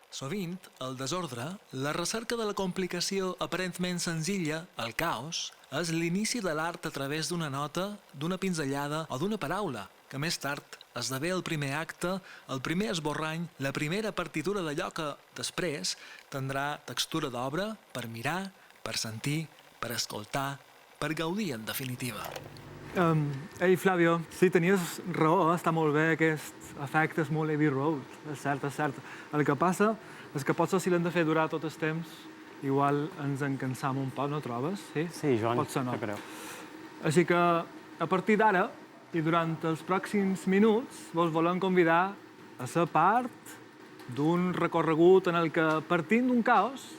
Sovint, el desordre, la recerca de la complicació aparentment senzilla, el caos, és l'inici de l'art a través d'una nota, d'una pinzellada o d'una paraula, que més tard esdevé el primer acte, el primer esborrany, la primera partitura d'allò que, després, tindrà textura d'obra per mirar, per sentir, per escoltar, per gaudir, en definitiva. Ei, Flavio, sí, tenies raó, està molt bé aquest efecte, és molt Abbey Road, és cert, és cert. El que passa és que potser si l'hem de fer durar tot el temps, igual ens encansam un poc, no trobes? Sí, Joan, potser no. jo crec. Així que, a partir d'ara, i durant els pròxims minuts, vos volem convidar a ser part d'un recorregut en el que, partint d'un caos,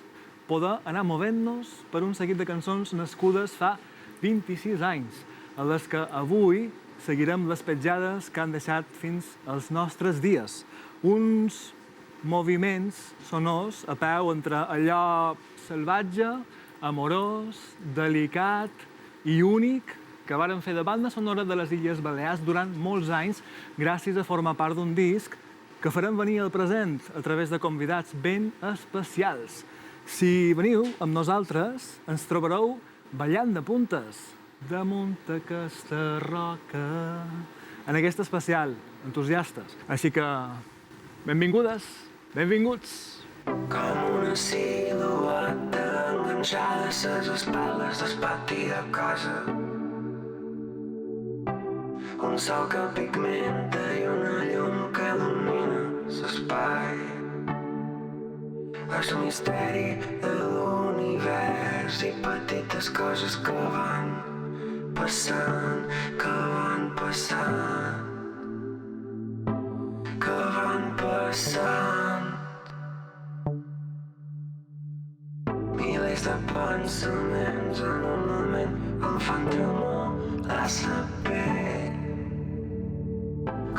poder anar movent-nos per un seguit de cançons nascudes fa 26 anys, a les que avui seguirem les petjades que han deixat fins als nostres dies. Uns moviments sonors a peu entre allò salvatge, amorós, delicat i únic que varen fer de banda sonora de les Illes Balears durant molts anys gràcies a formar part d'un disc que farem venir al present a través de convidats ben especials. Si veniu amb nosaltres, ens trobareu ballant de puntes damunt aquesta roca en aquest especial, entusiastes. Així que, benvingudes, benvinguts! Com una silueta enganxada a ses espatles del pati de casa. Un sol que pigmenta i una llum que domina l'espai. El misteri de l'univers i petites coses que van passant, que van passant, que van passant. Milers de pensaments en un moment em fan tremolar la pell.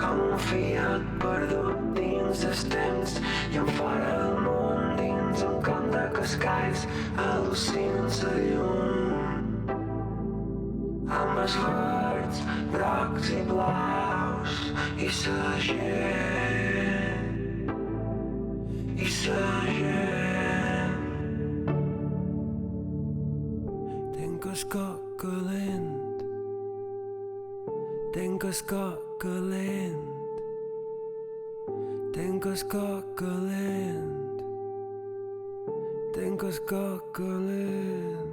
Com un fiat perdut dins els temps i en fora del món dins un camp de cascalls al·lucinen la llum amb els verds, grocs i blaus i la gent Tinc el cor calent, tinc el cor calent, tinc el cor calent, tinc el cor calent.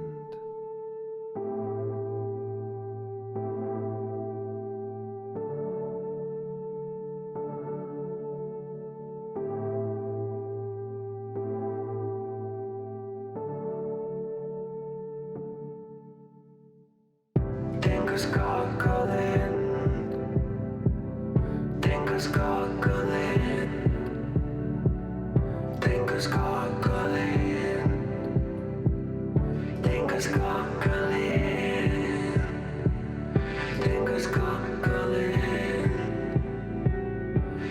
Tinc el cor calent, tinc el cor calent, tinc el cor calent, tinc el cor calent, tinc el cor calent,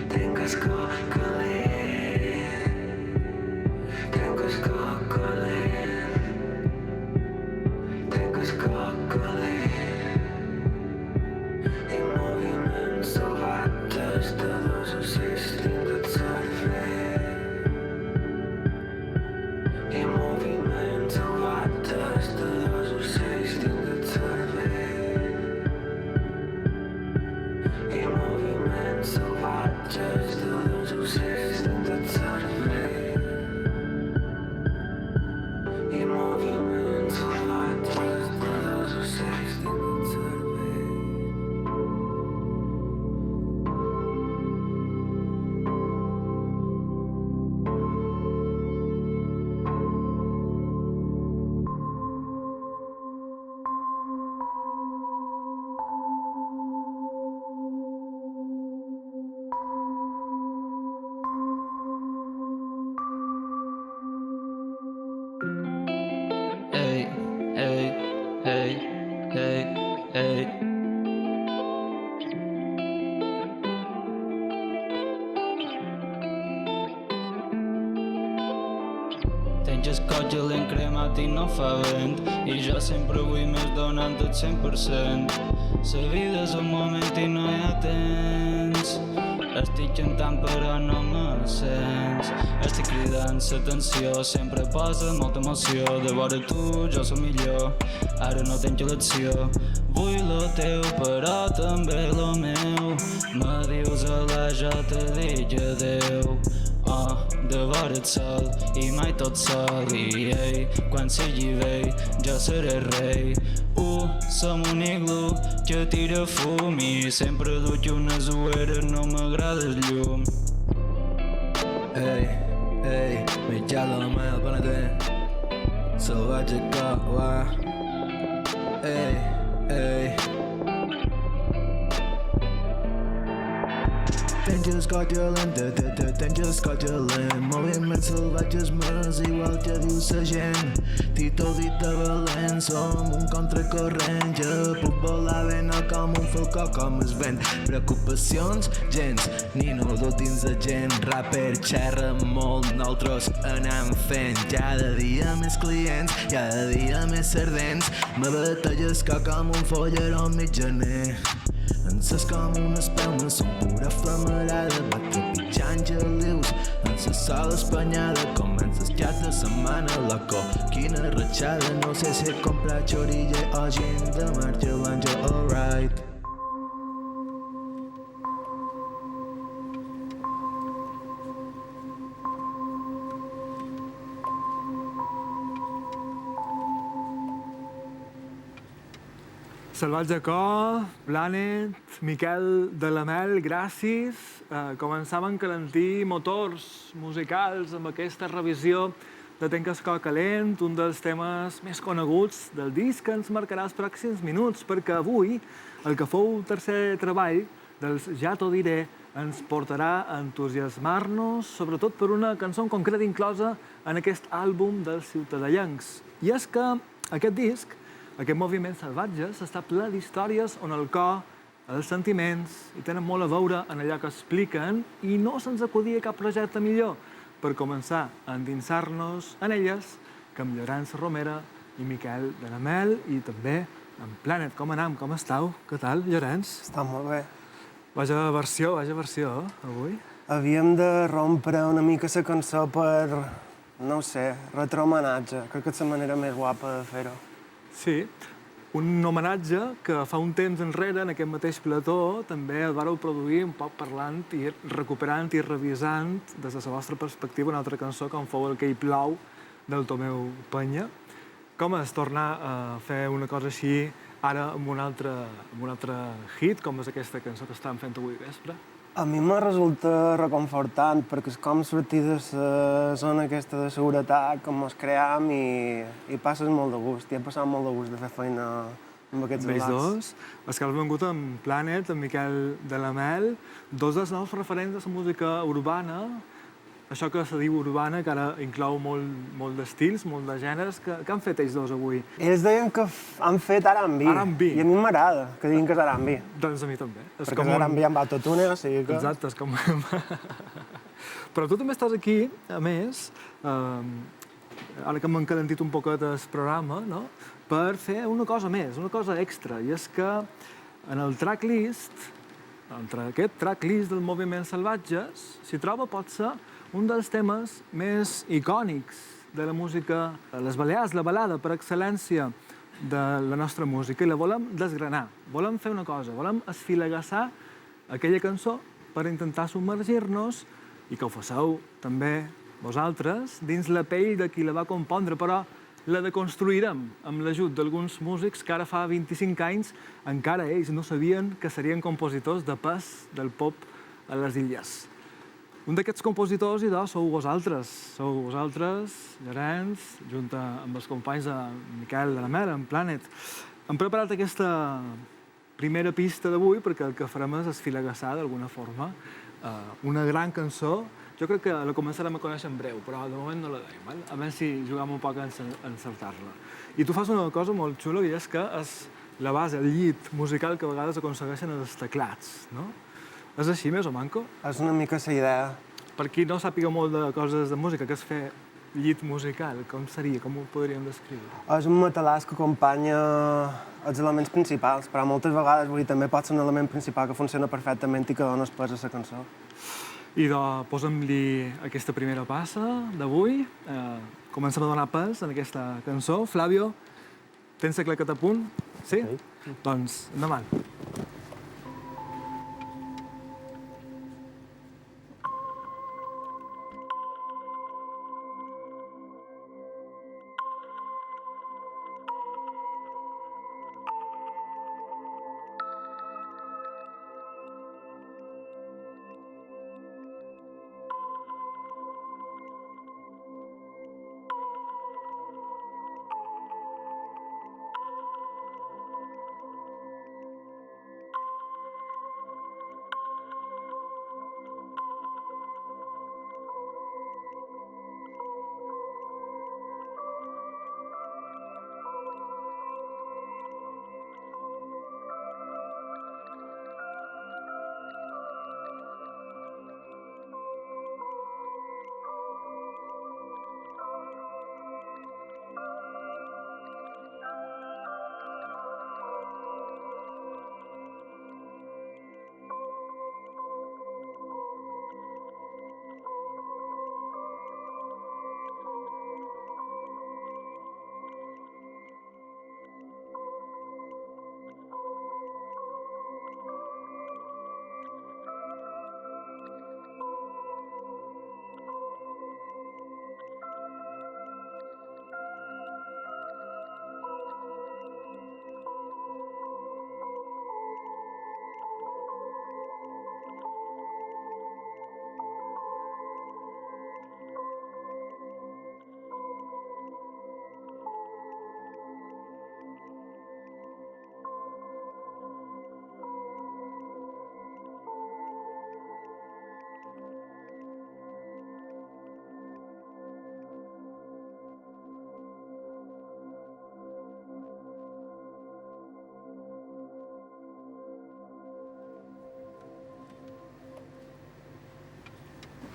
tinc el cor calent, tinc el cor calent, tinc el cor calent. Salvatges de dos ocells dins el cervell. I moviments salvatges de dos ocells dins el cervell. I moviments salvatges de dos ocells dins el cervell. I moviments salvatges de dos ocells dins el cervell. Tens el coll gelent cremat i no fa vent i jo sempre vull més donant el 100%. La vida és un moment i no hi ha temps. Estic cantant però no me sent. dins. Estic cridant l'atenció, sempre posa molta emoció. De vora tu jo sóc millor, ara no tenc elecció. Vull lo teu però també lo meu. Me dius alà, jo te dic adeu. De vora el sol i mai tot sol. I ei, quan sigui vell jo seré rei. Som un iglú que tira fum i sempre duc unes ulleres, no m'agrada el llum. Ei, mitjà de la meva planeta, salvatge que va. Ei. Tens escolta lent, moviments salvatges més igual que diu sa gent. Tito dit de valent, som un contracorrent. Jo puc volar ben alt com un falcó, com es vent. Preocupacions, gens, ni no dut dins de gent. Rapper, xerra molt, nosaltres anem fent. Cada dia més clients, cada dia més sardents. Me batalles com un folleró mitjaner. Ences com una espelma, som pura flamarada. Va trepitjant gelius en sa sola espanyada. Comença el cap de setmana, loco, quina ratxada. No sé si he comprat xorilla o gin de marge l'àngel, alright. Salvatge Cor, Planet, Miquel de la Mel, gràcies. Començàvem a calentir motors musicals amb aquesta revisió de Tenques Cor Calent, un dels temes més coneguts del disc que ens marcarà els pròxims minuts, perquè avui el que fou tercer treball dels Ja t'ho diré ens portarà a entusiasmar-nos, sobretot per una cançó en concret inclosa en aquest àlbum dels ciutadellencs. I és que aquest disc, aquest moviment salvatge, està ple d'històries on el cor, els sentiments, hi tenen molt a veure en allò que expliquen i no se'ns acudia cap projecte millor per començar a endinsar-nos en elles que amb Llorenç Romera i Miquel de la Mel i també amb Planet. Com anam? Com estàu? Què tal, Llorenç? Està molt bé. Vaja versió, avui. Havíem de rompre una mica la cançó per, no ho sé, retrohomenatge. Crec que és la manera més guapa de fer-ho. Sí, un homenatge que fa un temps enrere, en aquest mateix plató, també el vareu produir un poc parlant i recuperant i revisant des de la vostra perspectiva una altra cançó com fou el Que hi plou, del Tomeu Penya. Com és tornar a fer una cosa així ara amb un altre hit, com és aquesta cançó que estem fent avui vespre? A mi me resulta reconfortant, perquè és com sortir de la zona aquesta de seguretat, com ens cream i passes molt de gust. I he passat molt de gust de fer feina amb aquests Ells relats. dos, els que heu vengut amb Planet, amb Miquel de la Mel, dos dels nous referents de la música urbana, això que se diu urbana, que ara inclou molt d'estils, molt de gèneres, que han fet ells dos avui? Ells deien que han fet R&B. R&B. I a mi m'agrada que diguin que és R&B. Doncs a mi també. Perquè és R&B amb autotune, o sigui que... Exacte, és com... Però tu també estàs aquí, a més, ara que m'han calentit un poquet el programa, no? Per fer una cosa més, una cosa extra, i és que en el tracklist, entre aquest tracklist del Moviment Salvatges, s'hi troba potser un dels temes més icònics de la música, les Balears, la balada per excel·lència de la nostra música, i la volem desgranar. Volem fer una cosa, volem esfilegassar aquella cançó per intentar submergir-nos i que ho fasseu també vosaltres dins la pell de qui la va compondre, però la deconstruirem amb l'ajut d'alguns músics que ara fa 25 anys encara ells no sabien que serien compositors de pes del pop a les illes. Un d'aquests compositors, idò, sou vosaltres, Llorenç, junt amb els companys de Miquel de la Mel, en Planet. Hem preparat aquesta primera pista d'avui perquè el que farem és esfilegassar d'alguna forma una gran cançó. Jo crec que la començarem a conèixer en breu, però de moment no la dèiem, a veure si juguem un poc a encertar-la. I tu fas una cosa molt xula, i és que és la base, el llit musical que a vegades aconsegueixen els teclats, no? És així, més o manco? És una mica la idea. Per qui no sàpiga molt de coses de música, que és fer llit musical, com seria, com ho podríem descriure? És un matalàs que acompanya els elements principals, però moltes vegades també pot ser un element principal que funciona perfectament i que dona pes a la cançó. I posa'm-li aquesta primera passa d'avui. Comencem a donar pes en aquesta cançó. Flavio, tens la claqueta a punt? Sí? Okay. Doncs, endavant.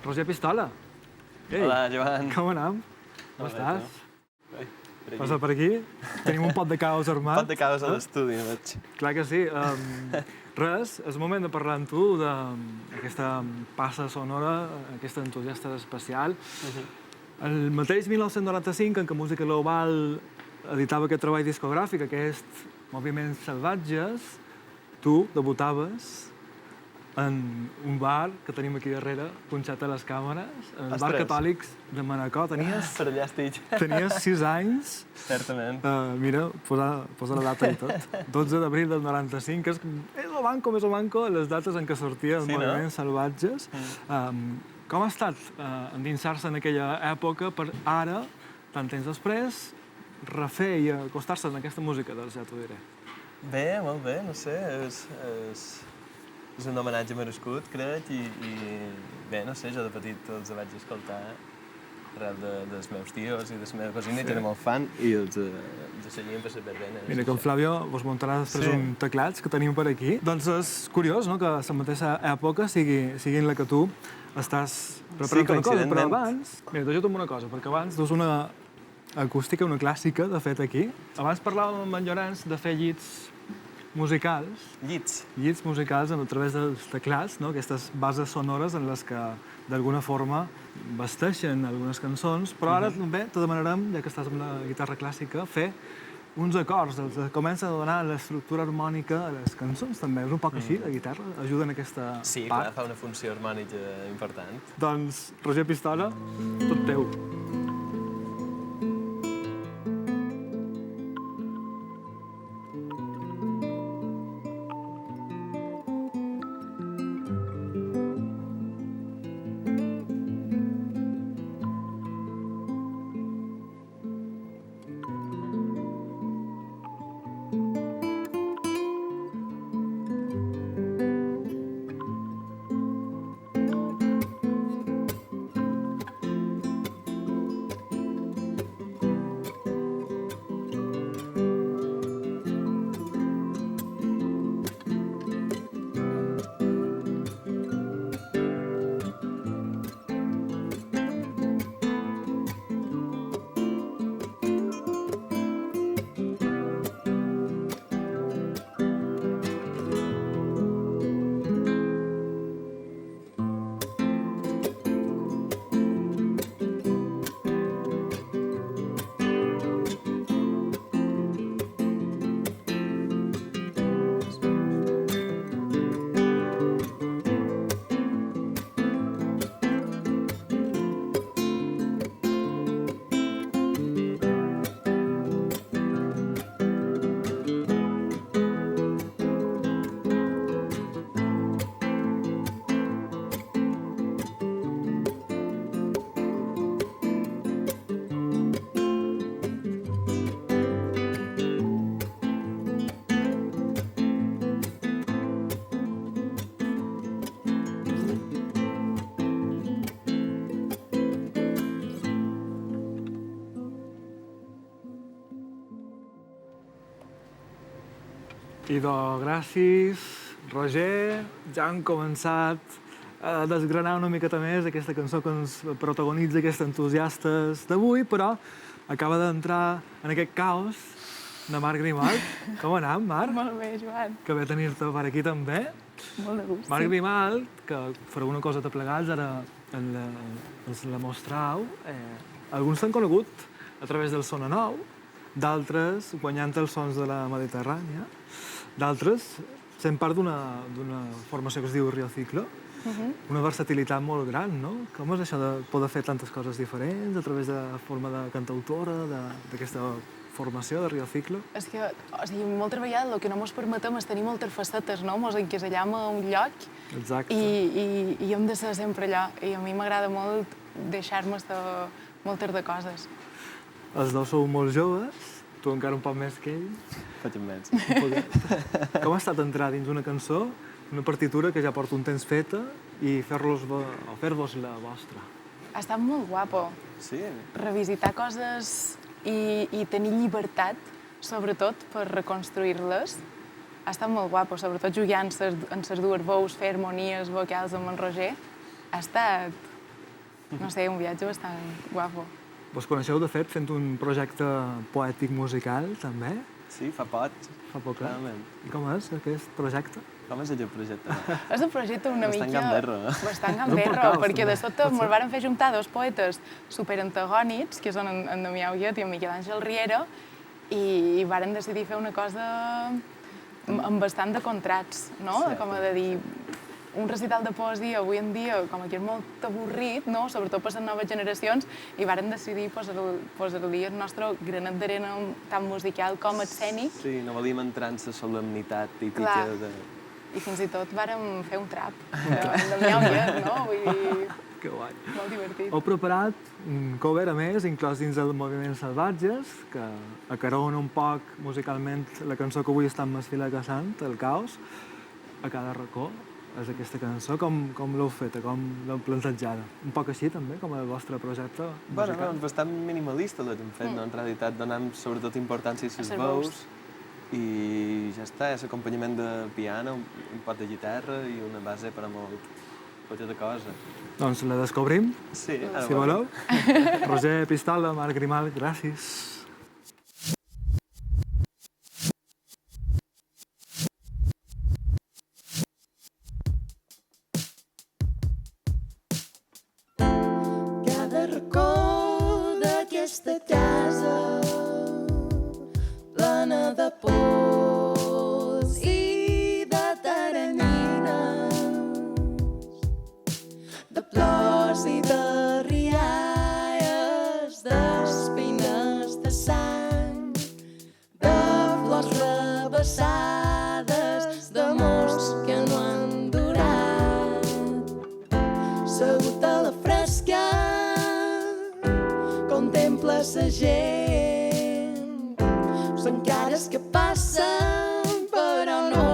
Roger Pistola. Ei, hola, Joan. Com anem? Com estàs? Passa per aquí. Tenim un pot de caos armat. Pot de caos a l'estudi, veig. Clar que sí. Res, és el moment de parlar amb tu d'aquesta passa sonora, aquesta entusiasta especial. El mateix 1995, en què Música Global editava aquest treball discogràfic, aquest Moviments Salvatges, tu debutaves en un bar que tenim aquí darrere, punxat a les càmeres, en el bar Catòlics de Manacor. Per allà estic. Tenies 6 anys. Certament. Mira, posa la data i tot. 12 d'abril del 95, que és el banco, les dates en què sortia el Moviment Salvatges. Com ha estat endinsar-se en aquella època per ara, tant temps després, refer i acostar-se en aquesta música, doncs ja t'ho diré. Bé, molt bé, no sé, és un homenatge merescut, crec, i bé, no sé, jo de petit els vaig escoltar arrel dels meus tios i de la meva cosina, i era molt fan, i els seguien per saber bé. Mira, que el Flavio vos muntarà després un teclats que tenim per aquí. Doncs és curiós, no?, que a la mateixa època sigui en la que tu estàs preparant una cosa, però abans... Mira, t'ajudo amb una cosa, perquè abans dus una acústica, una clàssica, de fet, aquí. Abans parlàvem amb en Llorenç de fer llits musicals. Llits musicals a través dels teclats, no? Aquestes bases sonores en les que, d'alguna forma, vesteixen algunes cançons, però ara també te demanarem, ja que estàs amb la guitarra clàssica, fer uns acords, els comença a donar l'estructura harmònica a les cançons, també. És un poc així, la guitarra ajuda en aquesta part. Sí, clar, fa una funció harmònica important. Doncs, Roger Pistola, tot teu. Idò, gràcies. Roger, ja han començat a desgranar una miqueta més aquesta cançó que ens protagonitza aquests entusiastes d'avui, però acaba d'entrar en aquest caos de Marc Grimalt. Com anam, Marc? Molt bé, Joan. Que bé tenir-te per aquí també. Molt de gust. Marc Grimalt, que fareu una cosa de plegats, ara ens la mostrau. Alguns t'han conegut a través del Sona Nou, d'altres guanyant els sons de la Mediterrània, d'altres sent part d'una formació que es diu Rio Ciclo, una versatilitat molt gran, no? Com és això de poder fer tantes coses diferents a través de la forma de cantautora, d'aquesta formació de Rio Ciclo? És que, o sigui, moltes vegades el que no ens permetem és tenir moltes facetes, no? Ens encasellam a un lloc. Exacte. I hem de ser sempre allò. I a mi m'agrada molt deixar-me estar moltes de coses. Els dos sou molt joves, tu encara un poc més que ell. Faig un mens. Com ha estat entrar dins una cançó, una partitura que ja porta un temps feta, i fer-vos la vostra? Ha estat molt guapo. Sí? Revisitar coses i tenir llibertat, sobretot, per reconstruir-les. Ha estat molt guapo, sobretot jugar en les dues veus, fer harmonies vocals amb en Roger. Ha estat, no sé, un viatge bastant guapo. Vos coneixeu, de fet, fent un projecte poètic musical, també? Sí, fa poc. Fa poc, eh? Realment. I com és aquest projecte? Com és aquest projecte? És un projecte una mica... Bastant gamberro, eh? Bastant És un gamberro, poc caos, perquè de també. sota ens varen fer juntar dos poetes superantagònics, que són en Damià Huguet i en Miquel Àngel Riera, i varen decidir fer una cosa amb bastant de contrats, no? Sí. Com a de dir, un recital de poesia avui en dia com que és molt avorrit, no? Sobretot per les noves generacions, i varen decidir posar-li el nostre granet d'arena tant musical com escènic. Sí, no volíem entrar en la solemnitat típica Clar. de... I fins i tot vàrem fer un trap de Damià Huguet, no? Vull dir, Que guai. molt divertit. Heu preparat un cover, a més, inclòs dins del Moviments Salvatges, que acarona un poc musicalment la cançó que avui estem més caçant, El Caos, a cada racó. És aquesta cançó, com l'heu feta, com l'heu plantejada? Un poc així, també, com el vostre projecte musical? Bueno, bastant minimalista l'hem fet, no? En realitat donem sobretot importància a les veus i ja està, és acompanyament de piano, un pot de guitarra i una base per a molt petita cosa. Doncs la descobrim, Sí, ara si voleu. Roger Pistola, Marc Grimalt, gràcies. Cada racó d'aquesta casa plena de pols i de teranyines, de plors i de rialles, d'espines de sang, de flors rebassades, d'amors que no han durat. Segut a la fresca, contempla sa gent. Són cares que passen, però no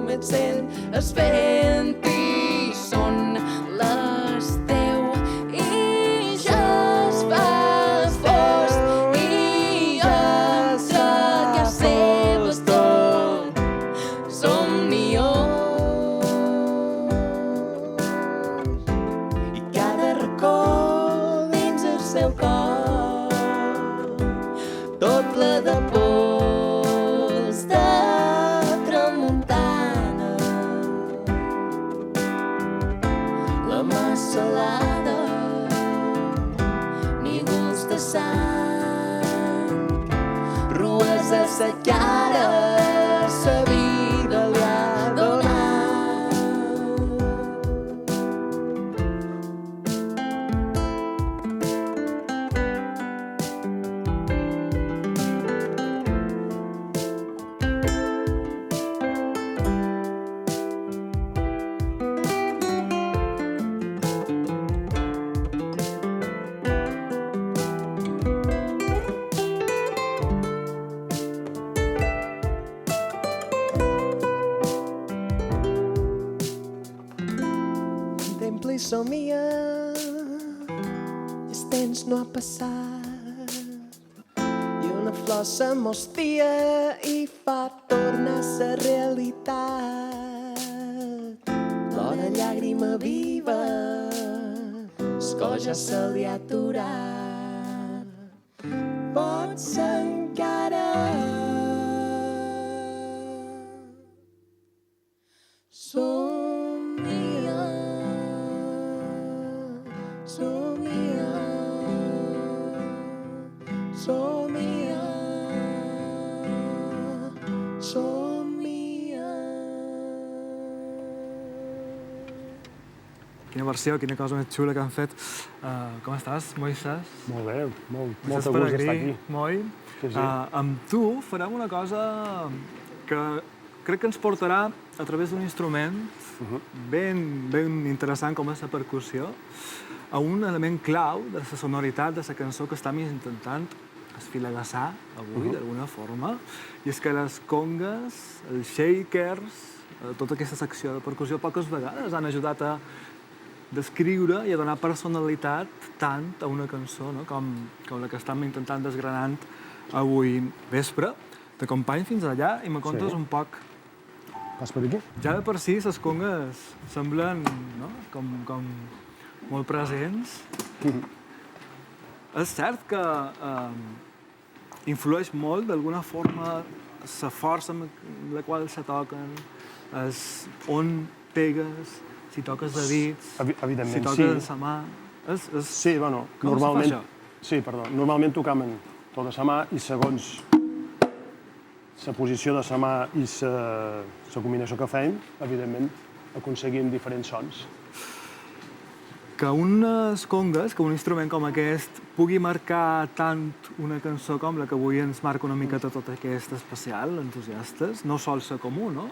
me't sent es vent. I són les 10 i ja es fa fosc i entre cas seves tot somniós. I cada racó dins el seu cor, tot ple de pols de tramuntana. La mà salada, nígols de sang, rues a sa cara, sa vida li ha donat. Contempla i somia, i el temps no ha passat, i una flor s'amostia i fa tornar la realitat. L'hora llàgrima viva, l'escola ja se li ha aturat. Pots encara somniar, somniar, somniar, somniar. Quina versió, quina cosa més xula que han fet. Com estàs, Moisès? Molt bé, molt de Moisès gust d'estar Pelegrí, aquí. Moi. Sí, sí. Amb tu farem una cosa que crec que ens portarà a través d'un instrument ben interessant com és la percussió a un element clau de la sonoritat de la cançó que estem intentant esfilagassar avui, d'alguna forma, i és que les congues, els shakers, tota aquesta secció de percussió poques vegades han ajudat a descriure i a donar personalitat tant a una cançó, no? com la que estem intentant desgranant avui vespre. T'acompany fins allà i me contes Sí. un poc. Pas per aquí? Ja de per si, les congues semblen no? com molt presents. És cert que influeix molt, d'alguna forma, la força amb la qual se toquen, on pegues, si toques de dits, Evidentment, si toques sí. en la mà... Sí, bueno, Com normalment... se fa això? Sí, perdó. Normalment tocam en tota la mà i segons la posició de la mà i la combinació que fem, evidentment, aconseguim diferents sons. Que unes congues, que un instrument com aquest, pugui marcar tant una cançó com la que avui ens marca una miqueta tot aquest especial, entusiastes, no sol ser comú, no?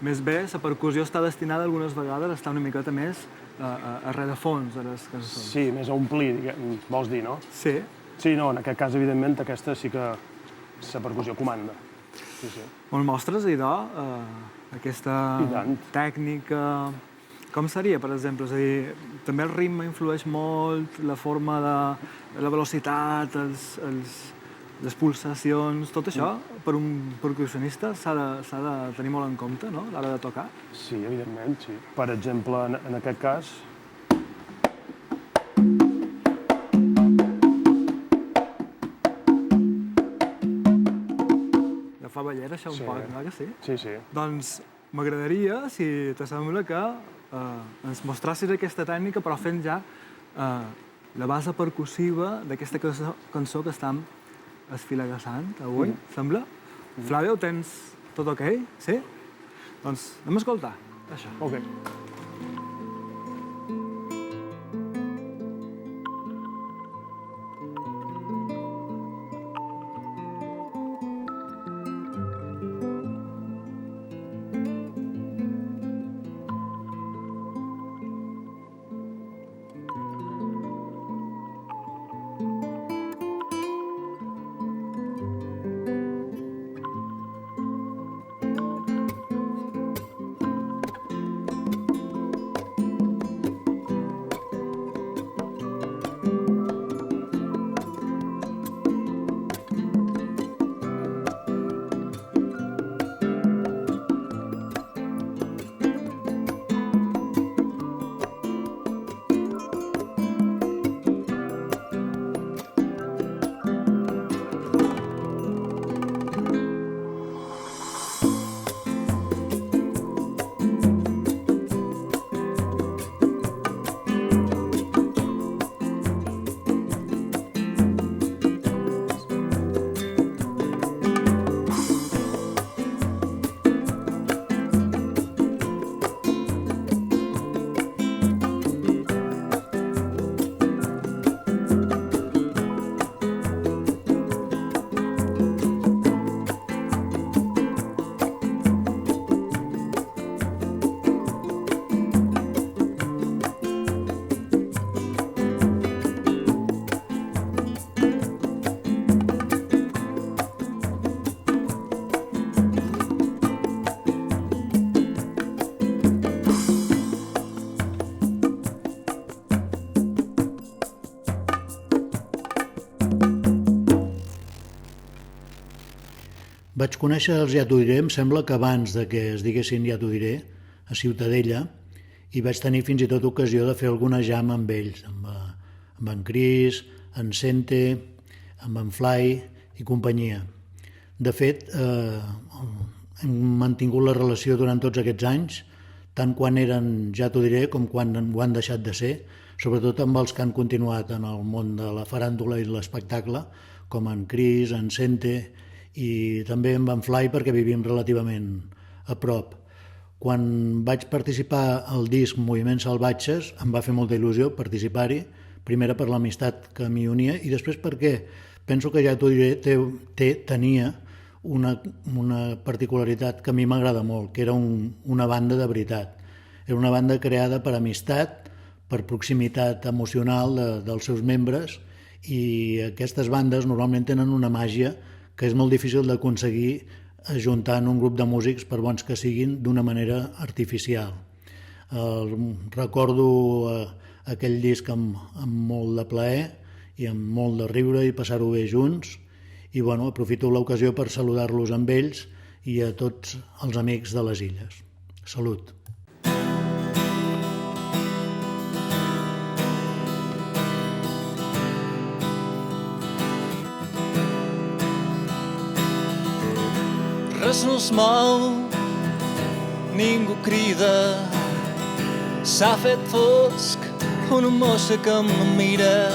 Més bé, la percussió està destinada algunes vegades a estar una miqueta més a rerefons de les cançons. Sí, més a omplir, vols dir, no? Sí. Sí, no, en aquest cas, evidentment, aquesta sí que la percussió comanda. Sí, sí. Me'l mostres, idò, aquesta I tant. tècnica... Com seria, per exemple? És a dir, també el ritme influeix molt, la forma de la velocitat, les pulsacions, tot això, per un percussionista s'ha de tenir molt en compte, no?, a l'hora de tocar. Sí, evidentment, sí. Per exemple, en aquest cas, De fa ballera, això un Sí. poc, no que sí? sí, sí. Doncs m'agradaria, si t'assembla, que ens mostrassis aquesta tècnica, però fent ja la base percussiva d'aquesta cançó que estem esfilagassant avui, sembla? Flàvia, ho tens tot ok? Sí? Doncs anem a escoltar, això. Ok. Vaig conèixer els Ja t'ho diré, em sembla que abans de que es diguessin Ja t'ho diré, a Ciutadella, i vaig tenir fins i tot ocasió de fer alguna jam amb ells, amb en Cris, en Sente, amb en Fly i companyia. De fet, hem mantingut la relació durant tots aquests anys, tant quan eren Ja t'ho diré com quan ho han deixat de ser, sobretot amb els que han continuat en el món de la faràndula i l'espectacle, com en Cris, en Sente i també amb en Fly perquè vivim relativament a prop. Quan vaig participar al disc Moviments Salvatges em va fer molta il·lusió participar-hi, primera per l'amistat que m'hi unia i després perquè penso que Ja t'ho diré tenia una particularitat que a mi m'agrada molt, que era una banda de veritat. Era una banda creada per amistat, per proximitat emocional dels seus membres i aquestes bandes normalment tenen una màgia que és molt difícil d'aconseguir ajuntant un grup de músics, per bons que siguin, d'una manera artificial. Recordo aquell disc amb molt de plaer i amb molt de riure i passar-ho bé junts i aprofito l'ocasió per saludar-los amb ells i a tots els amics de les illes. Salut! Res no es mou, ningú crida, s'ha fet fosc, una mossa que em mira.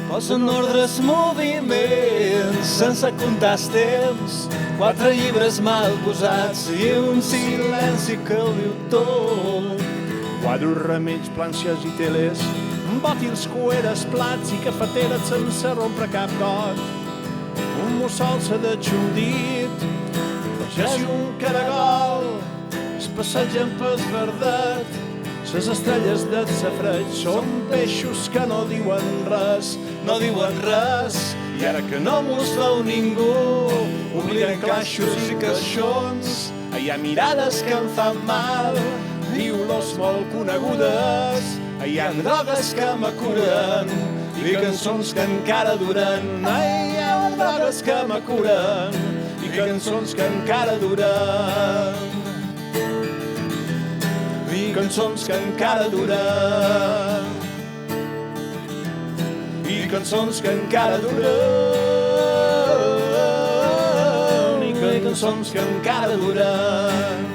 Posa en ordre els moviments, sense comptar els temps, 4 llibres mal posats i un silenci que ho diu tot. Quadros, remeis, planxes i teles, bòtils, cueres, plats i cafeteres sense rompre cap got. Un mussol s'ha deixondit, pagès i un caragol es passegen pel verdet. Les estrelles del safreig són peixos que no diuen res, i ara que no mos veu ningú, obliden claixos i caixons. Hi ha mirades que em fan mal i olors molt conegudes, hi ha drogues que m'acuren i cançons que encara duren. Hi ha drogues que m'acuren i cançons que encara duren. I cançons que encara duren. I cançons que encara duren. I cançons que encara duren.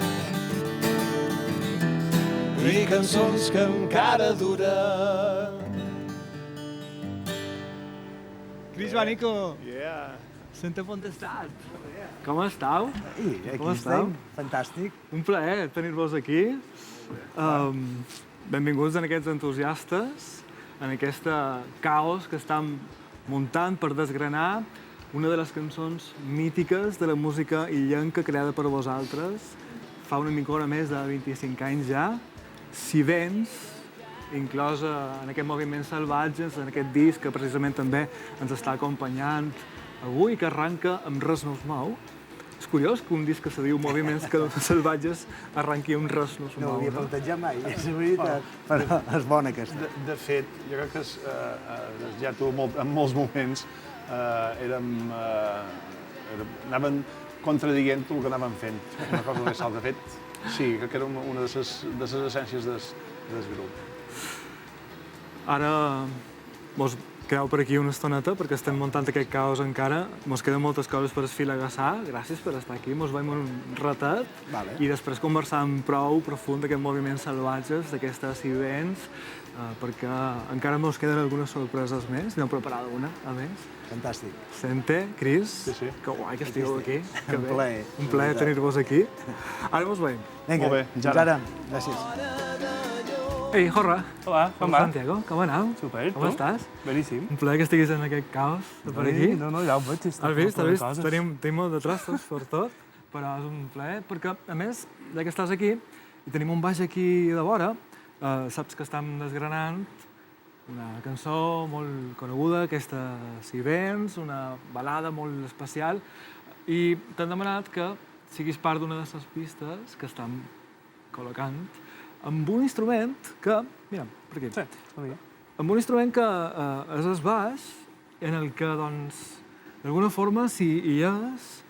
I cançons que encara duren. Cris Banico, Yeah. Sente Pontestat. Com estàu? Aquí estem, fantàstic. Un plaer tenir-vos aquí. Benvinguts en aquests entusiastes, en aquesta caos que estan muntant per desgranar una de les cançons mítiques de la música illenca creada per vosaltres fa una micona més de 25 anys ja, Si vens, inclosa en aquest Moviments Salvatges, en aquest disc que precisament també ens està acompanyant avui, que arranca amb Res no es mou. És curiós que un disc que se diu Moviments Salvatges arranqui amb Res no es mou. No l'havia plantejat mai, és veritat, però és bona aquesta. De fet, jo crec que ja tu en molts moments anaven contradient el que anaven fent, una cosa més alta. De fet, sí, crec que era una de les essències del grup. Ara mos quedeu per aquí una estoneta perquè estem muntant aquest caos encara. Mos queden moltes coses per esfilagassar. Gràcies per estar aquí. Mos veiem un ratet i després conversar amb prou profund d'aquests Moviments Salvatges, d'aquestes Si vens, perquè encara mos queden algunes sorpreses més. N'heu preparat una, a més. Fantàstic. Sente, Cris, sí. Que guai que estigueu aquí. Que Un plaer. Un plaer tenir-vos aquí. Ara mos veiem. Vinga, fins ara. Gràcies. Ei, Jorra. Hola, com va? Santiago, com aneu? Super, com estàs? Beníssim. Un plaer que estiguis en aquest caos de per aquí. No, ja ho veig. Has vist? Tenim molt de trastos per tot, però és un plaer, perquè, a més, ja que estàs aquí, i tenim un baix aquí de vora, saps que estem desgranant una cançó molt coneguda, aquesta Si vens, una balada molt especial, i t'han demanat que siguis part d'una de les pistes que estem col·locant amb un instrument que... Mira, per aquí. Sí, amb un instrument que és el baix, en el que, doncs, d'alguna forma, si hi és,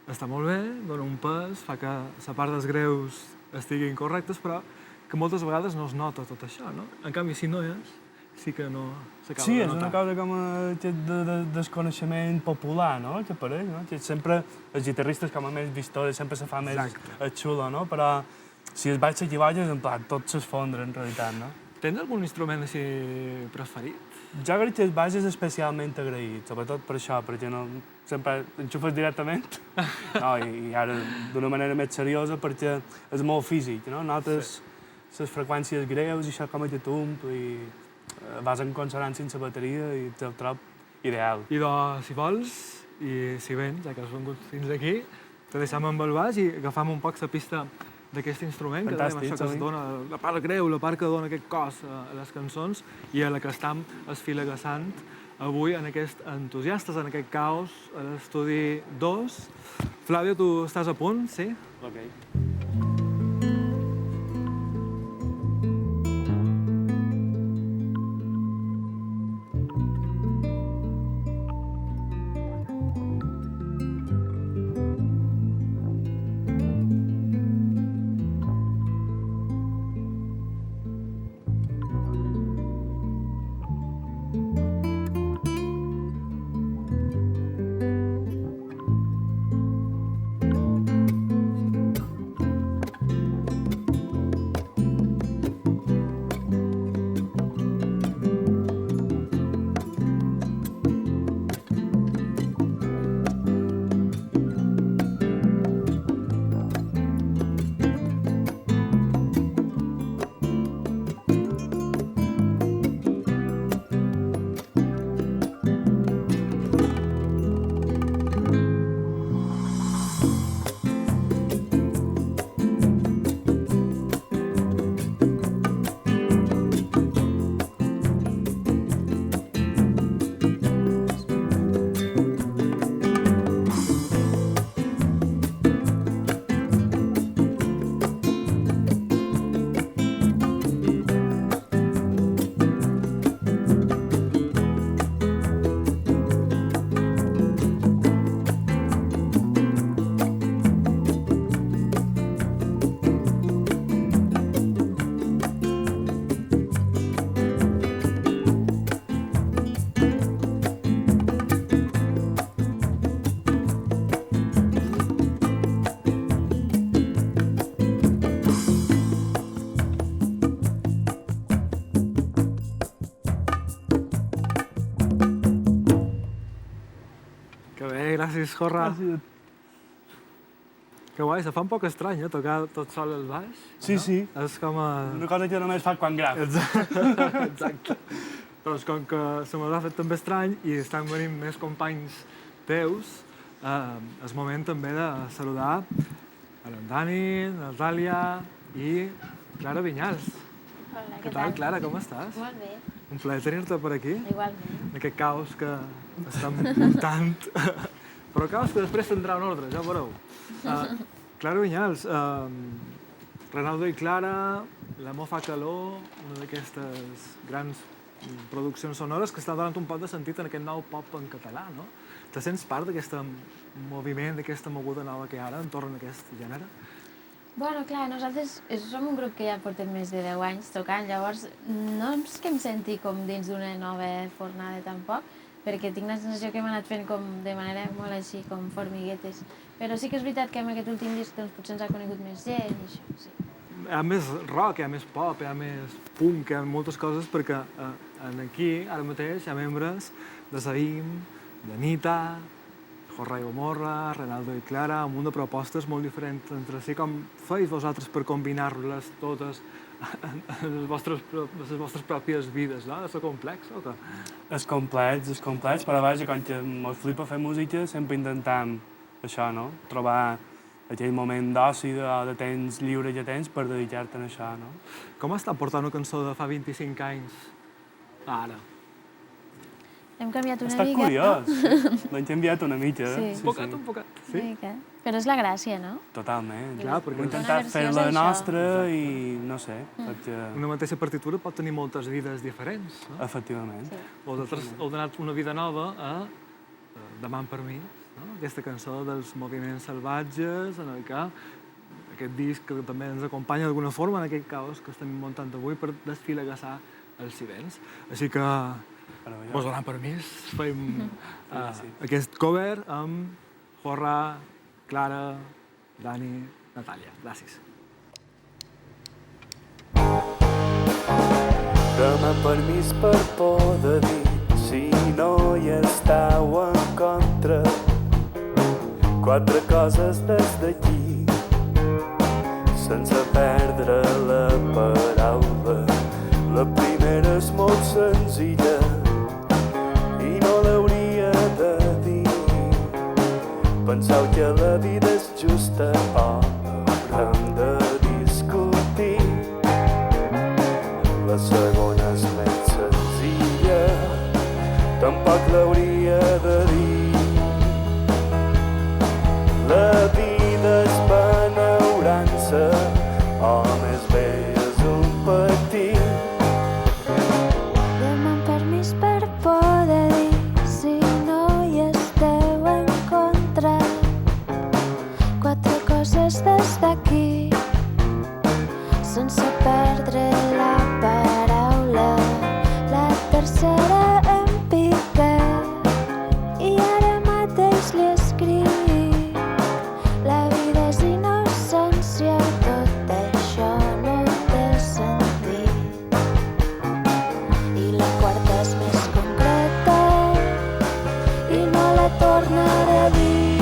està molt bé, dona un pes, fa que la part dels greus estiguin correctes, però que moltes vegades no es nota tot això, no? En canvi, si no és, sí que no s'acaba sí, de notar. és una cosa com de desconeixement popular, no?, que pareix, no? Que sempre els guitarristes com a més vistors sempre se fa més el xulo, no? Però si el baix s'equivoca, en plan, tot s'esfondra, en realitat, no? Tens algun instrument així preferit? Jo crec que el baix és especialment agraït, sobretot per això, perquè no sempre enxufes directament, no, i ara d'una manera més seriosa, perquè és molt físic, no? Notes les freqüències greus i això com a tump, i vas en consonant sense bateria i te'l trob ideal. I si vols, i si vens, ja que has vengut fins aquí, te deixem amb el baix i agafam un poc la pista d'aquest instrument, que dèiem això que es dona, la part greu, la part que dona aquest cos a les cançons i a la que estem esfilegassant avui en aquest Entusiastes, en aquest caos, a l'estudi 2. Flavio, tu estàs a punt, sí? Ok. Gràcies, Jorra. Que guai, se fa un poc estrany, tocar tot sol el baix. Sí, no? sí. És com a... Una cosa que només fa quan grava. Exacte. Doncs com que se m'ha fet també estrany i estan venint més companys teus, és moment també de saludar a en Dani, Natàlia i Clara Vinyals. Hola, què tal, Clara, com estàs? Molt bé. Un plaer tenir-te per aquí. Igualment. En aquest caos que estem muntant. Però caos que després tindrà un ordre, ja ho veureu. Clara Vinyals, Renaldo i Clara, L'amor fa calor, una d'aquestes grans produccions sonores que està donant un poc de sentit en aquest nou pop en català, no? Te sents part d'aquest moviment, d'aquesta moguda nova que hi ha ara entorn a aquest gènere? Bueno, clar, nosaltres som un grup que ja portem més de 10 anys tocant, llavors no és que em senti com dins d'una nova fornada tampoc, perquè tinc la sensació que hem anat fent com de manera molt així, com formiguetes. Però sí que és veritat que amb aquest últim disc doncs, potser ens ha conegut més gent i això, sí. Hi ha més rock, hi ha més pop, hi ha més punk, hi ha moltes coses, perquè aquí, ara mateix, hi ha membres de Saïm, d'Anita, Jorra i Gomorra, Renaldo i Clara, un munt de propostes molt diferents entre si. Com feis vosaltres per combinar-les totes en les vostres pròpies vides, no? És complex o què? És complex, però vaja, com que ens flipa fer música, sempre intentem això, no? Trobar aquell moment d'oci, de temps lliure que tens per dedicar-te a això, no? Com està portar una cançó de fa 25 anys a ara? Hem canviat una mica. Està curiós, l'hem canviat una mica. Sí. Un poquet. Sí? Però és la gràcia, no? Totalment. Clar, perquè hem intentat fer-la nostra i no sé, perquè... Una mateixa partitura pot tenir moltes vides diferents, no? Efectivament. Vosaltres heu donat una vida nova a Demà en permís, no? Aquesta cançó dels moviments salvatges, en el que aquest disc que també ens acompanya d'alguna forma en aquest caos que estem muntant avui per desfilegassar els vents. Així que vos donant permís, fem aquest cover amb Jorra, Clara, Dani, Natàlia. Gràcies. Demà permís per poder dir si no hi estàu en contra. 4 coses des d'aquí, sense perdre la paraula. La primera és molt senzilla i no l'hauria de dir. Penseu que la vida és justa o haurem de discutir. La segona és més senzilla, tampoc l'hauria de dir. La vida és benaurança o més bé és un patir. Demà permís per poder dir si no hi esteu en contra. 4 coses des d'aquí, sense perdre la paraula. La tercera em pica i ara mateix li escric. La vida és innocència, tot això no té sentit. I la quarta és més concreta i no la tornaré a dir.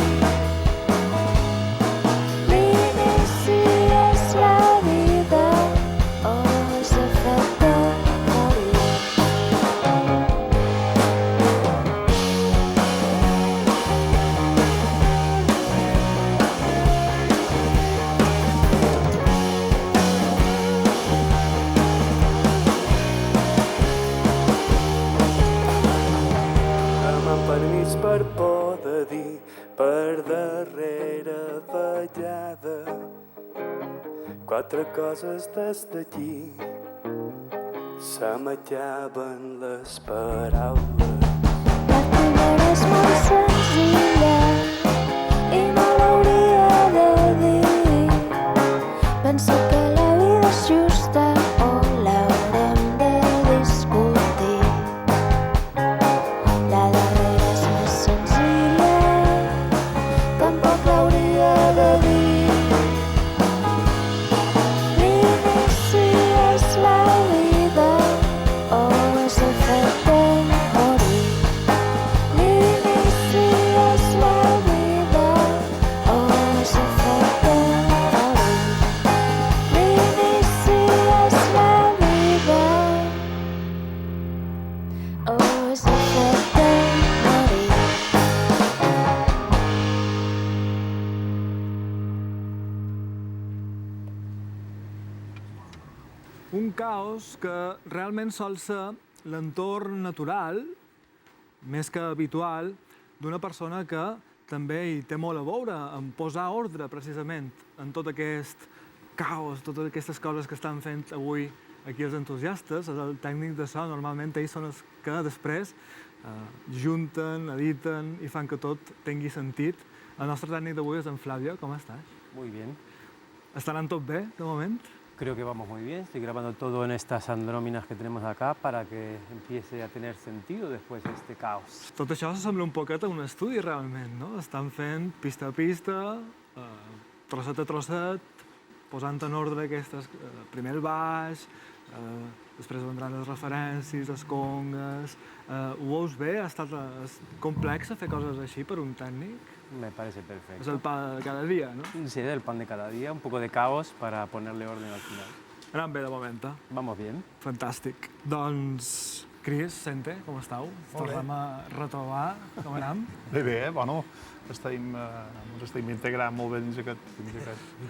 L'inici és la vida o és el fet de morir. Demà permís per poder dir per darrera vegada 4 coses des d'aquí, se m'acaben les paraules. La primera és molt senzilla i no l'hauria de dir. Penso que la vida és justa o l'haurem de discutir. La darrera és més senzilla, tampoc l'hauria de dir. L'inici és la vida o és el fet de morir. L'inici és la vida o és el fet de morir. L'inici és la vida o és el fet de morir. Un caos que realment sol ser l'entorn natural, més que habitual, d'una persona que també hi té molt a veure en posar ordre, precisament, en tot aquest caos, totes aquestes coses que estan fent avui aquí els entusiastes. És el tècnic de so, normalment ells són els que després junten, editen i fan que tot tingui sentit. El nostre tècnic d'avui és en Flavio. Com estàs? Muy bien. Estan tot bé, de moment? Creo que vamos muy bien. Estoy grabando todo en estas andróminas que tenemos acá para que empiece a tener sentido después de este caos. Tot això s'assembla un poquet a un estudi, realment, no? Estan fent pista a pista, trosset a trosset, posant en ordre aquestes... primer el baix, després vendran les referències, les congues... Ho veus bé? Ha estat complex fer coses així per un tècnic? Me parece perfecto. És el pa de cada dia, no? Sí, el pan de cada día, un poco de caos para ponerle orden al final. Anem bé, de moment. Vamos bien. Fantàstic. Doncs, Cris, Sente, com estàu? Tornem a retrobar. Com anem? Bé, bé, bueno, ens estem integrant molt bé dins aquest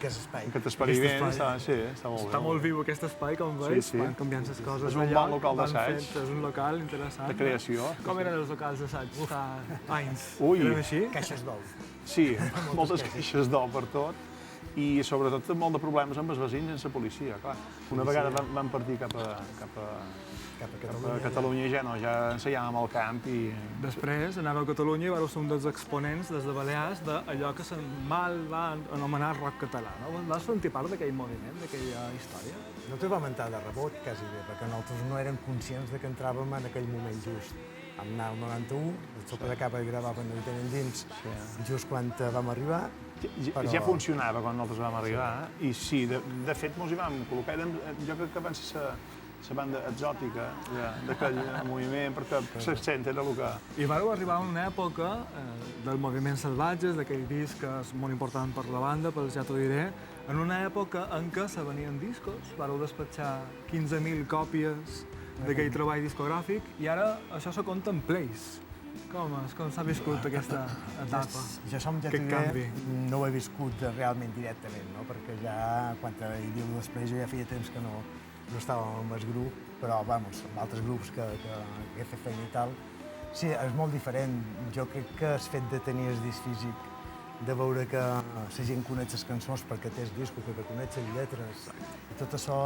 espai. Aquest experiment, sí, està molt bé. Està molt viu aquest espai, com veus, van canviant les coses. És un bon local d'assaig. És un local interessant. De creació. Com eren els locals d'assaig fa anys? Ui. Eren així? Caixes d'ou. Sí, moltes caixes d'ou per tot. I sobretot molt de problemes amb els veïns i amb la policia, clar. Una vegada van partir cap a cap a Catalunya. A Catalunya ja no, ja ensaiàvem al camp i... Després anava a Catalunya i vau ser un dels exponents des de Balears d'allò que se'n mal va anomenar rock català. No? Vas sentir part d'aquell moviment, d'aquella història? No te vam entrar de rebot, quasi bé, perquè nosaltres no érem conscients de que entràvem en aquell moment just. Vam anar al 91, el Sopa de Capa gravaven el Tenen Dins just quan vam arribar. Ja funcionava quan nosaltres vam arribar i sí, de fet mos hi vam col·locar. Jo crec que van ser la banda exòtica d'aquell moviment, perquè l'accent era el que... I vareu arribar a una època del moviment Salvatges, d'aquell disc que és molt important per la banda, pel Ja t'ho diré, en una època en què se venien discos, vareu despatxar 15.000 còpies d'aquell treball discogràfic i ara això se compta en plays. Com s'ha viscut aquesta etapa? Jo som Ja t'ho diré, no ho he viscut realment directament, no? Perquè ja, quan hi havia després, jo ja feia temps que no estàvem amb el grup, però, vamos, amb altres grups que he fet feina i tal, sí, és molt diferent. Jo crec que el fet de tenir el disc físic, de veure que la gent coneix les cançons perquè té el disc, que coneix les lletres, i tot això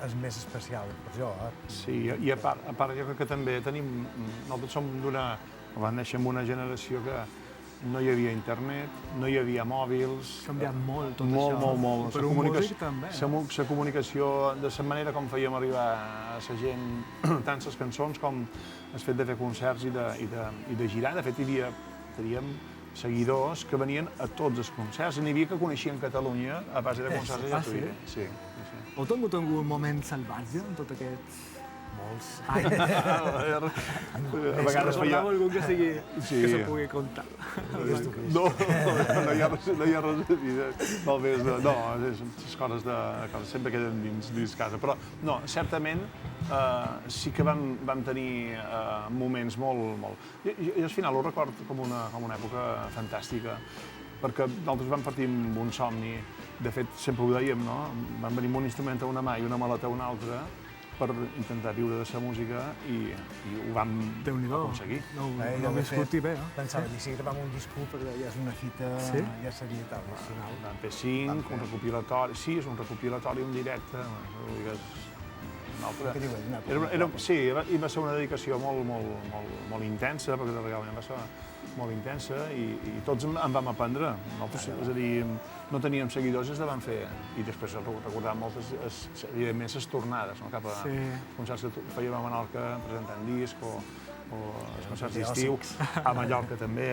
és més especial per jo. Sí, i a part jo crec que també tenim... Nosaltres som vam néixer en una generació que no hi havia internet, no hi havia mòbils... Ha canviat molt tot això. Molt. Per un músic també. La comunicació, de la manera com fèiem arribar a la gent, tant les cançons com el fet de fer concerts i de girar. De fet, teníem seguidors que venien a tots els concerts. N'hi havia que coneixien Catalunya a base de concerts de Ja t'ho diré. Sí. Heu tingut algun moment salvatge en tot aquests... Molts. A vegades feia... algun que se pugui contar. No hi ha res de vida. No, les coses sempre queden dins casa. Però, no, certament sí que vam tenir moments molt... Jo al final ho record com una època fantàstica, perquè nosaltres vam partir amb un somni. De fet, sempre ho dèiem, no? Vam venir amb un instrument a una mà i una maleta a una altra per intentar viure de la música i ho vam aconseguir. No ho viscut i bé, no? Pensava, si gravàvem un disc perquè ja és una fita, ja seria tal, nacional. Un MP5, un recopilatori... Sí, és un recopilatori, un directe... Sí, i va ser una dedicació molt intensa, perquè realment va ser molt intensa i tots en vam aprendre. Nosaltres, és a dir, no teníem seguidors i els vam fer. I després recordàvem moltes, evidentment, les tornades cap a concerts que fèiem a Menorca presentant disc o els concerts d'estiu, a Mallorca també.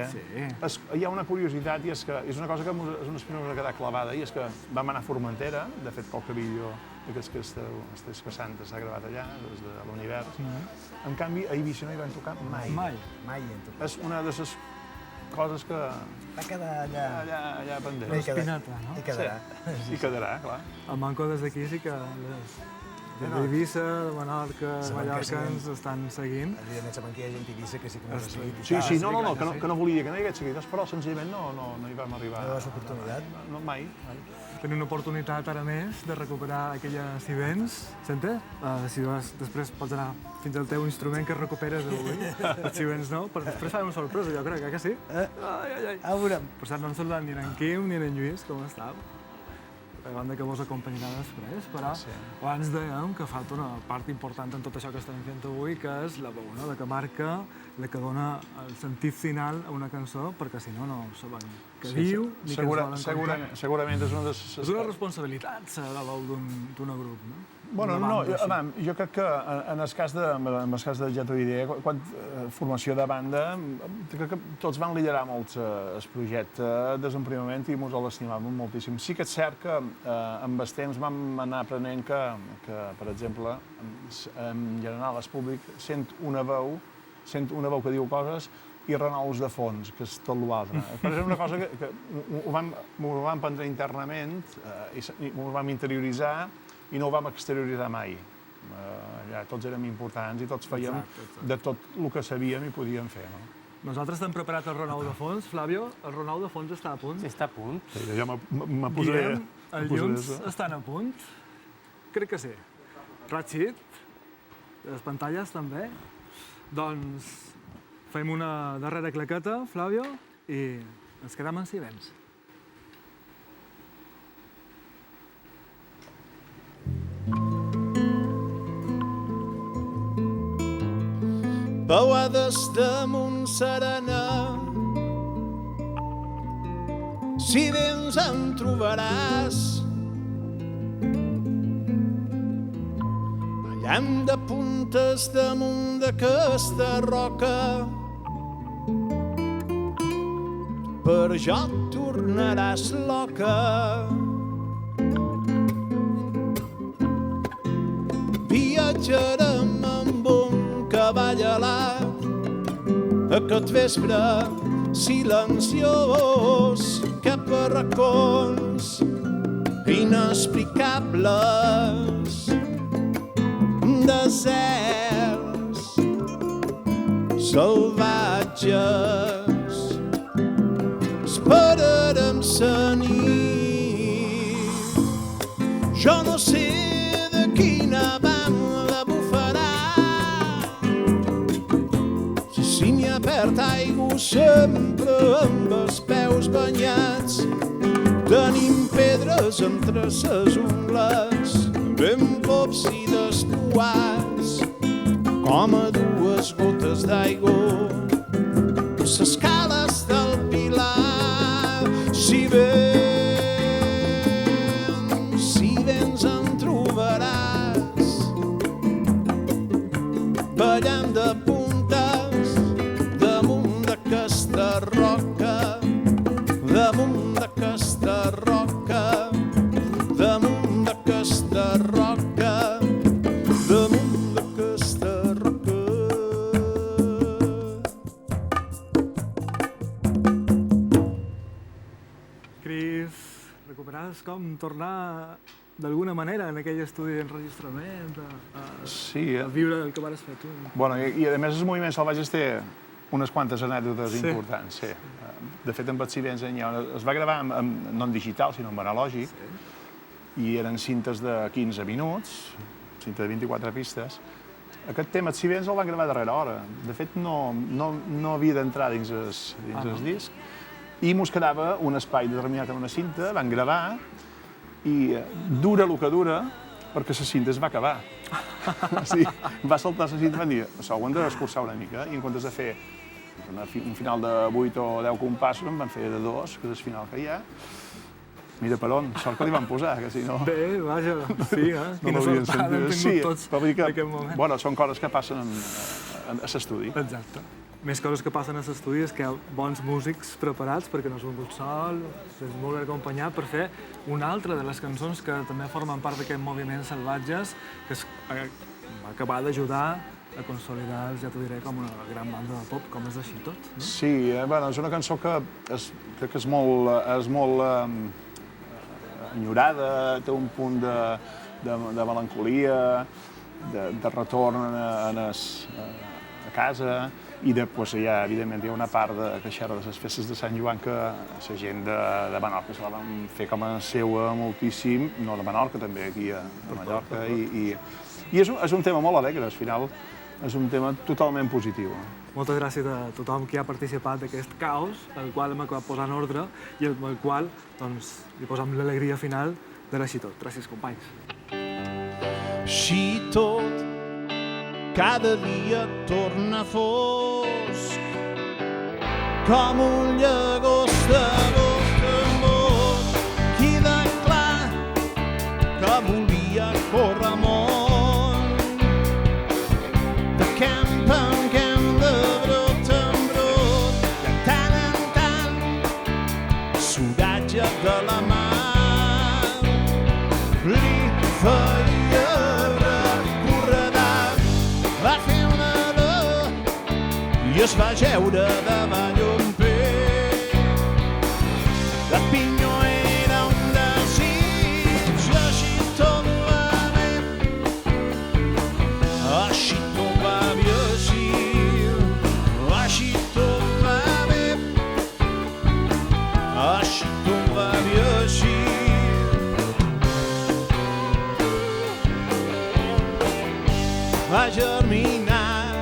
Hi ha una curiositat i és que és una cosa que és una espina que ha quedat clavada i és que vam anar a Formentera, de fet qualque vídeo d'aquests que estàs passant s'ha gravat allà, des de l'univers. En canvi, a Eivissa no hi vam tocar mai. Mai hi hem tocat. És una de les coses que... Va quedar allà pendent. L'espinata, no? I quedarà. I quedarà, clar. El Manco des d'aquí sí que... d'Eivissa, de Menorca, mallorcans estan seguint. Evidentment, saben que hi ha gent d'Eivissa que sí que m'ha seguit. Sí, que no volia que no hi hagués seguidors, però senzillament no hi vam arribar. No hi va oportunitat? No, mai. Tenir una oportunitat ara més de recuperar aquelles vents, sente? Si després pots anar fins al teu instrument que recuperes avui, els vents no, però després farem una sorpresa, jo crec, que sí? A veurem. Per cert, no hem saludat ni en Quim ni en Lluís, com estàu? A banda que vos acompanyarà després, però abans dèiem que falta una part important en tot això que estem fent avui, que és la veu, no? La que marca, la que dona el sentit final a una cançó, perquè si no, no saben què diu ni què ens volen contar. Segurament és una de les... És una responsabilitat, ser la veu d'un grup, no? Bueno, no, jo crec que en el cas de Ja t'ho diré, quan formació de banda, crec que tots van liderar molt el projecte des d'un primer moment i ens l'estimàvem moltíssim. Sí que és cert que amb el temps vam anar aprenent que, per exemple, en general el públic sent una veu que diu coses i renous de fons, que és tot l'altre. Però és una cosa que ho vam prendre internament, ho vam interioritzar i no ho vam exterioritzar mai. Ja tots érem importants i tots fèiem de tot el que sabíem i podíem fer. Nosaltres t'hem preparat el renou de fons. Flavio, el renou de fons està a punt? Sí, està a punt. Ja me posaré... Guillem, els llums estan a punt? Crec que sí. Ratxit, les pantalles també. Doncs fem una darrera claqueta, Flavio, i ens quedem en silenci. Beuades damunt serena. Si vens em trobaràs ballant de puntes damunt d'aquesta roca. Per jo tornaràs loca. Viatjarem amb un cavall alat aquest vespre silenciós cap a racons inexplicables, deserts salvatges. Esperarem la nit. Jo no sé de quina banda bufarà. La sínia perd aigua sempre amb els peus banyats. Tenim pedres entre ses ungles, ben pops i descuats, com a dues gotes d'aigua. Les cales del Pilar, si vens em trobaràs ballant de puntes damunt d'aquesta roca, damunt d'aquesta roca, damunt d'aquesta roca, damunt d'aquesta roca. Cris, recuperades com tornar d'alguna manera en aquell estudi d'enregistrament, Sí, a viure el que vas fer tu. Bueno, i a més el moviment Salvatges té unes quantes anècdotes importants, sí. De fet, amb els Sivens es va gravar no en digital, sinó en analògic, i eren cintes de 15 minuts, cinta de 24 pistes. Aquest tema, els Sivens, el van gravar darrere hora. De fet, no havia d'entrar dins el disc, i mos quedava un espai determinat en una cinta, van gravar, i dura el que dura, perquè la cinta es va acabar. Va saltar la cinta i van dir, això ho hem d'escurçar una mica, i en comptes de fer un final de 8 o 10 compassos, en van fer de 2, que és el final que hi ha. Mira per on, sort que li van posar, que si no... Bé, vaja, sí, quina sort han tingut tots d'aquest moment. Bueno, són coses que passen a l'estudi. Exacte. Més coses que passen a l'estudi és que hi ha bons músics preparats, perquè no has vingut sol, és molt ben acompanyat per fer una altra de les cançons que també formen part d'aquest moviment Salvatges, que va acabar d'ajudar a consolidar, ja t'ho diré, com una gran banda de pop, com és així tot, no? Sí, és una cançó que crec que és molt enyorada, té un punt de melancolia, de retorn a casa, i després evidentment hi ha una part que xerra de les festes de Sant Joan que la gent de Menorca se la van fer com a seua moltíssim, no de Menorca, també aquí a Mallorca, i és un tema molt alegre, al final és un tema totalment positiu. Moltes gràcies a tothom que ha participat d'aquest caos, el qual hem acabat posant ordre i el qual li posem l'alegria final de l'Així Tot. Gràcies, companys. Així tot, cada dia torna fosc, com un llagost de boca en boc, queda clar que volia córrer amunt, de camp en camp, de brot en brot, de tant en tant, sudatge de la mà, li feia i es va jeure davall un peix. La pinyó era un desig, així tot va bé, així tot va bé, així tot va bé, així tot va bé, així. Va germinar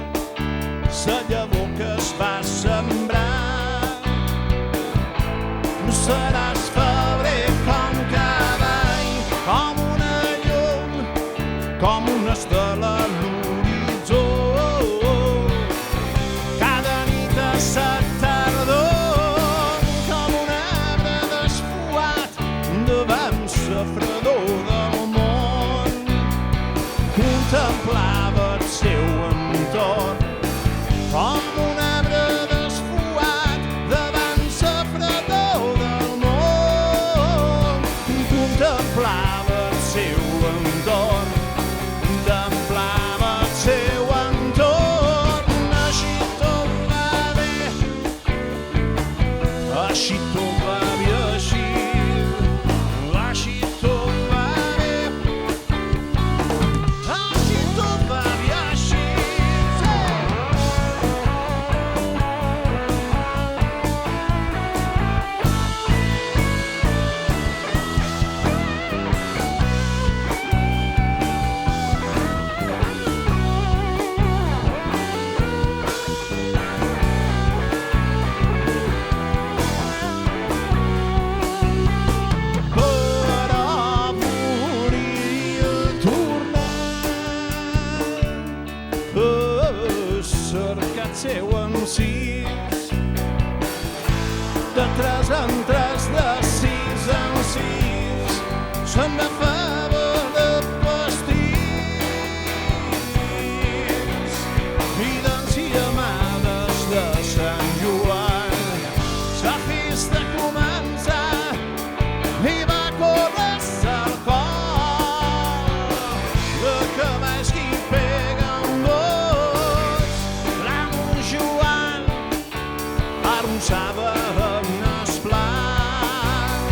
la llavor que es va sembrar. Seràs febrer com cada any, com una llum, com una estela a l'horitzó. sa tardor com un arbre desfuat davant sa fredor del món. Contemplava el seu entorn com un arbre desfuat davant sa fredor del món. Contemplava el seu entorn, contemplava el seu entorn. Així tot va bé, així tot va bé, així tot va bé, així tot va bé, així. Però volia tornar a cercar el seu encís. De tres en tres, de sis en sis, se'n agafava de pastís i d'enciamades de Sant Joan. La festa comença i va córrer el cor de cavalls que hi peguen dos. L'amo Joan arronsava en el plat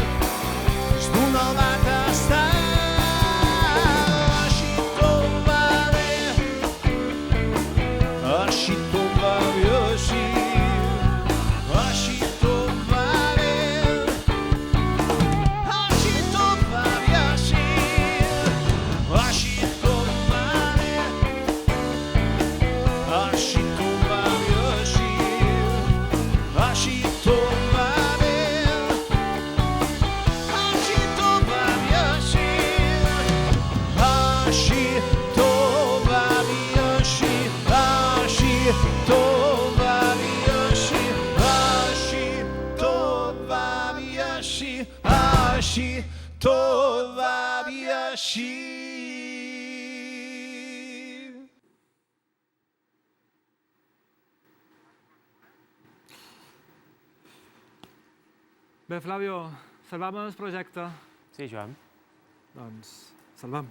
d'una vaca està. Així tot va bé, així tot va bé, així tot va bé, així tot va bé, així tot va bé, així tot va bé, així tot va bé, així tot va bé, així tot va bé, així tot va bé, així tot va bé, així tot va bé, així. Bé, Flavio, salvam el projecte. Sí, Joan. Doncs, salvam.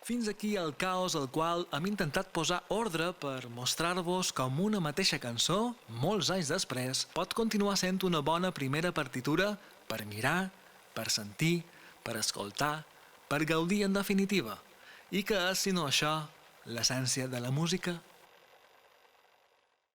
Fins aquí el caos al qual hem intentat posar ordre per mostrar-vos com una mateixa cançó, molts anys després, pot continuar sent una bona primera partitura per mirar, per sentir, per escoltar, per gaudir en definitiva. I que és, si no això, l'essència de la música